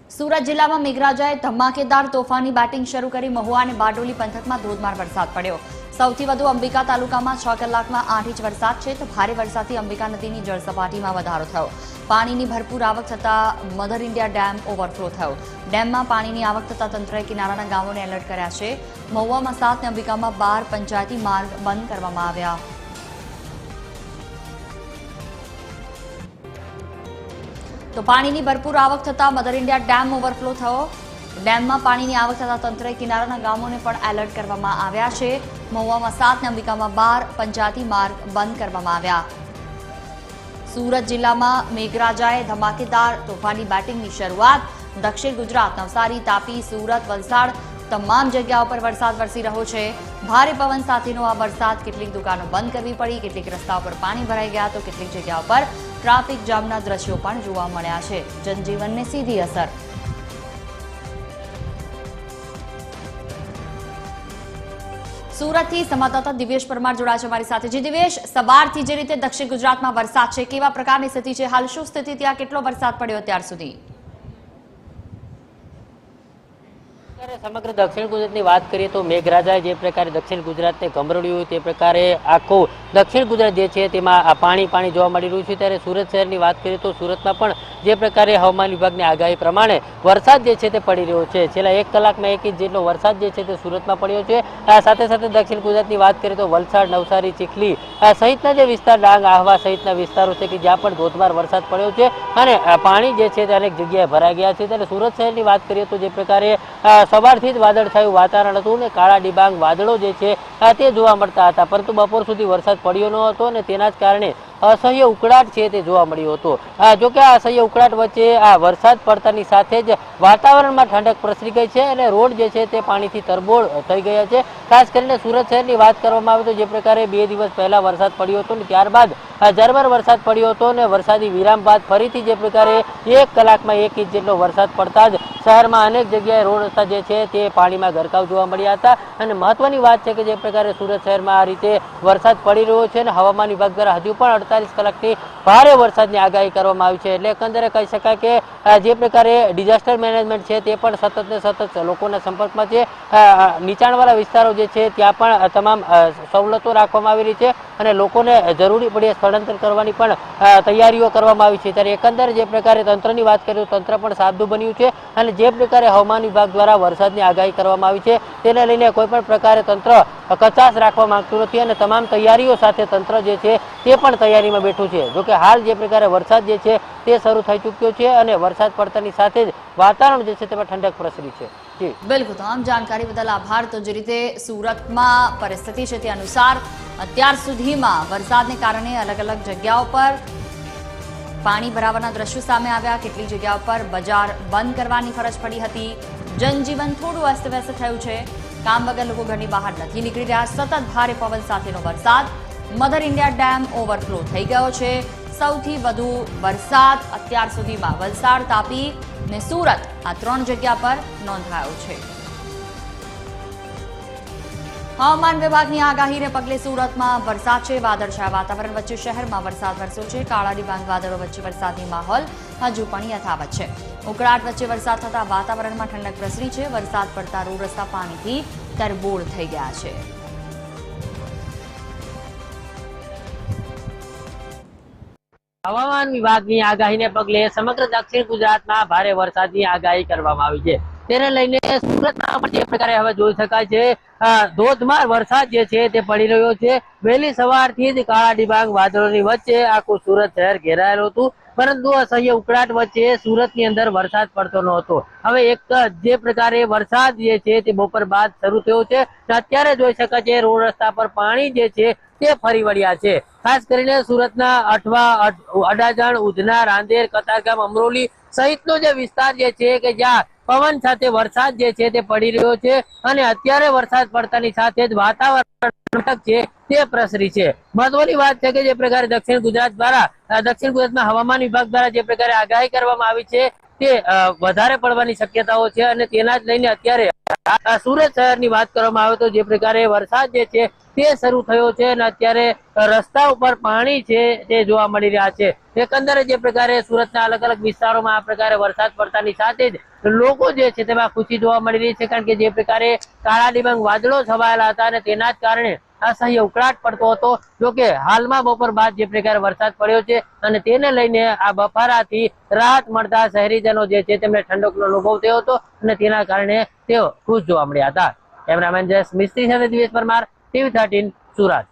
સુરત જિલ્લામાં મેઘરાજાએ ધમાકેદાર તોફાની બેટિંગ શરૂ કરી મહુવા અને બારડોલી પંથકમાં ધોધમાર વરસાદ પડ્યો। સૌથી વધુ અંબિકા તાલુકામાં 6 કલાકમાં 8 ઇંચ વરસાદ છે તો ભારે વરસાદથી અંબિકા નદીની જળસપાટીમાં વધારો થયો। પાણીની ભરપૂર આવક થતા મધર ઇન્ડિયા ડેમ ઓવરફ્લો થયો। ડેમમાં પાણીની આવક થતા તંત્રએ કિનારાના ગામોને એલર્ટ કર્યા છે। મહુવામાં 7 અને અંબિકામાં 12 પંચાયતી માર્ગ બંધ કરવામાં આવ્યા। તો પાણીની ભરપૂર આવક થતા મધર ઇન્ડિયા ડેમ ઓવરફ્લો થયો। ડેમમાં પાણીની આવક થતા તંત્રએ કિનારાના ગામોને પણ એલર્ટ કરવામાં આવ્યા છે। મહુવામાં 7 અને અંબિકામાં 12 પંચાયતી માર્ગ બંધ કરવામાં આવ્યા। સુરત જિલ્લામાં મેઘરાજાએ ધમાકેદાર તોફાની બેટિંગની શરૂઆત। દક્ષિણ ગુજરાત નવસારી તાપી સુરત વલસાડ તમામ જગ્યાઓ પર વરસાદ વરસી રહ્યો છે। ભારે પવન સાથેનો આ વરસાદ કેટલીક દુકાનો બંધ કરવી પડી, કેટલીક રસ્તાઓ પર પાણી ભરાઈ ગયા તો કેટલીક જગ્યાઓ પર ટ્રાફિક જામના દ્રશ્યો પણ જોવા મળ્યા છે। જનજીવનને સીધી અસર। સુરતથી સંવાદદાતા દિવ્યેશ પરમાર જોડાયા છે અમારી સાથે। જી દિવ્યેશ, સવારથી જે રીતે દક્ષિણ ગુજરાતમાં વરસાદ છે, કેવા પ્રકારની સ્થિતિ છે? હાલ શું સ્થિતિ, ત્યાં કેટલો વરસાદ પડ્યો અત્યાર સુધી? સમગ્ર દક્ષિણ ગુજરાતની વાત કરીએ તો મેઘરાજાએ જે પ્રકારે દક્ષિણ ગુજરાતને ગમરોળ્યું તે પ્રકારે આખું દક્ષિણ ગુજરાત જે છે તેમાં પાણી જોવા મળી રહ્યું છે। ત્યારે સુરત શહેરની વાત કરીએ તો સુરતમાં પણ જે પ્રકારે હવામાન વિભાગની આગાહી પ્રમાણે વરસાદ જે છે તે પડી રહ્યો છે। છેલ્લા 1 કલાકમાં 1 ઇંચ જેટલો વરસાદ જે છે તે સુરતમાં પડ્યો છે। સાથે સાથે દક્ષિણ ગુજરાતની વાત કરીએ તો વલસાડ નવસારી ચીખલી સહિતના જે વિસ્તાર ડાંગ આહવા સહિતના વિસ્તારો છે કે જ્યાં પણ ધોધમાર વરસાદ પડ્યો છે અને પાણી જે છે તે અનેક જગ્યાએ ભરાઈ ગયા છે। ત્યારે સુરત શહેરની વાત કરીએ તો જે પ્રકારે સવારથી જ વાદળછાયું વાતાવરણ હતું અને કાળા ડિબાંગ વાદળો જે છે તે જોવા મળતા હતા, પરંતુ બપોર સુધી વરસાદ પડ્યો ન હતો અને તેના જ કારણે અસહ્ય ઉકળાટ છે તે જોવા મળ્યો હતો। જોકે આ અસહ્ય ઉકળાટ વચ્ચે આ વરસાદ પડતાની સાથે જ વાતાવરણમાં ઠંડક પ્રસરી ગઈ છે અને રોડ જે છે તે પાણીથી તરબોળ થઈ ગયા છે। ખાસ કરીને સુરત શહેરની વાત કરવામાં આવે તો જે પ્રકારે 2 દિવસ પહેલા વરસાદ પડ્યો હતો ને ત્યારબાદ ઝરમર વરસાદ પડ્યો હતો અને વરસાદી વિરામ બાદ ફરીથી જે પ્રકારે 1 કલાકમાં 1 ઇંચ જેટલો વરસાદ પડતા જ શહેરમાં અનેક જગ્યાએ રોડ રસ્તા જે છે તે પાણીમાં ગરકાવ જોવા મળ્યા હતા। અને મહત્વની વાત છે કે જે પ્રકારે સુરત શહેરમાં આ રીતે વરસાદ પડી રહ્યો છે અને હવામાન વિભાગ દ્વારા હજુ પણ 48 કલાકની ભારે વરસાદની આગાહી કરવામાં આવી છે। એટલે એકંદરે કહી શકાય કે જે પ્રકારે ડિઝાસ્ટર મેનેજમેન્ટ છે તે પણ સતત ને સતત લોકોના સંપર્કમાં છે। નીચાણવાળા વિસ્તારો જે છે ત્યાં પણ તમામ સવલતો રાખવામાં આવેલી છે અને લોકોને જરૂરી પડે સ્થળાંતર કરવાની પણ તૈયારીઓ કરવામાં આવી છે। ત્યારે એકંદરે જે પ્રકારે તંત્રની વાત કરીએ તો તંત્ર પણ સાબદું બન્યું છે અને જે પ્રકારે હવામાન વિભાગ દ્વારા વરસાદની આગાહી કરવામાં આવી છે તેને લઈને કોઈ પણ પ્રકારે તંત્ર કચાશ રાખવા માંગતું નથી અને તમામ તૈયારીઓ સાથે તંત્ર જે છે તે પણ તૈયારીમાં બેઠું છે। જોકે હાલ જે પ્રકારે વરસાદ જે છે તે શરૂ થઈ ચૂક્યો છે અને વરસાદ પડતાની સાથે જ વાતાવરણ જે છે તેમાં ઠંડક પ્રસરી છે। જી બિલકુલ, તમામ જાણકારી બદલ આભાર। તો જે રીતે સુરતમાં પરિસ્થિતિ છે તે અનુસાર અત્યાર સુધીમાં વરસાદને કારણે અલગ અલગ જગ્યાઓ પર પાણી ભરાવાના દ્રશ્યો સામે આવ્યા। કેટલીક જગ્યાઓ પર બજાર બંધ કરવાની ફરજ પડી હતી। જનજીવન થોડું અસ્તવ્યસ્ત થયું છે। કામ વગર લોકો ઘરની બહાર નથી નીકળી રહ્યા। સતત ભારે પવન સાથેનો વરસાદ, મધર ઇન્ડિયા ડેમ ઓવરફ્લો થઈ ગયો છે। સૌથી વધુ વરસાદ અત્યાર સુધીમાં વલસાડ તાપી અને સુરત આ 3 જગ્યા પર નોંધાયો છે। હવામાન વિભાગની આગાહીને પગલે સુરતમાં વરસાદ છે। વાદળછાયા વાતાવરણ વચ્ચે શહેરમાં વરસાદ વરસ્યો છે। કાળા ડિબાંગ વાદળો વચ્ચે વરસાદની માહોલ હજુ પણ યથાવત છે। ઉકળાટ વચ્ચે વરસાદ થતા વાતાવરણમાં ઠંડક પ્રસરી છે। વરસાદ પડતા રોડ રસ્તા પાણીથી તરબોળ થઈ ગયા છે। હવામાન વિભાગની આગાહીને પગલે સમગ્ર દક્ષિણ ગુજરાતમાં ભારે વરસાદની આગાહી કરવામાં આવી છે। તેને લઈને સુરતમાં પણ જે પ્રકારે હવે જોઈ શકાય છે ધોધમાર વરસાદ જે છે તે પડી રહ્યો છે। વહેલી સવારથી જ કાળા ડિબાંગ વાદળોની વચ્ચે આખું સુરત શહેર ઘેરાયેલું હતું, પરંતુ અસહ્ય ઉકળાટ વચ્ચે સુરતની અંદર વરસાદ પડતો નહોતો। હવે એક જે પ્રકારે વરસાદ જે છે તે બપોર બાદ શરૂ થયો છે, અત્યારે જોઈ શકાય છે રોડ રસ્તા પર પાણી જે છે તે ફરી વળ્યા છે। ખાસ કરીને સુરતના અઠવા અડાજણ ઉધના રાંદેર કતારગામ અમરોલી સહિતનો જે વિસ્તાર જે છે કે જ્યાં પવન સાથે વરસાદ જે છે તે પડી રહ્યો છે અને અત્યારે વરસાદ પડતાની સાથે જ વાતાવરણ છે તે પ્રસરી છે। મહત્વની વાત છે કે જે પ્રકારે દક્ષિણ ગુજરાતમાં હવામાન વિભાગ દ્વારા જે પ્રકારે આગાહી કરવામાં આવી છે તે વધારે પડવાની શક્યતાઓ છે અને તેના જ લઈને અત્યારે સુરત શહેરની વાત કરવામાં આવે તો જે પ્રકારે વરસાદ જે છે તે શરૂ થયો છે અને અત્યારે રસ્તા ઉપર પાણી છે તે જોવા મળી રહ્યા છે. એકંદરે જે પ્રકારે સુરતના અલગ અલગ વિસ્તારોમાં આ પ્રકારે વરસાદ પડતાની સાથે જ લોકો જે છે તેમાં ખુશી જોવા મળી રહી છે, કારણ કે જે પ્રકારે કાળા ડિબાંગ વાદળો છવાયેલા હતા અને તેના જ કારણે અસહ્ય ઉકળાટ પડતો હતો. જોકે હાલમાં બપોર બાદ જે પ્રકારે વરસાદ પડ્યો છે અને તેને લઈને આ બફારાથી રાહત મળતા શહેરીજનો જે છે તેમને ઠંડકનો અનુભવ થયો હતો અને તેના કારણે તેઓ ખુશ જોવા મળ્યા હતા. કેમેરામેન જયેશ મિસ્ત્રી સાથે દિવેશ પરમાર, TV13 સુરત.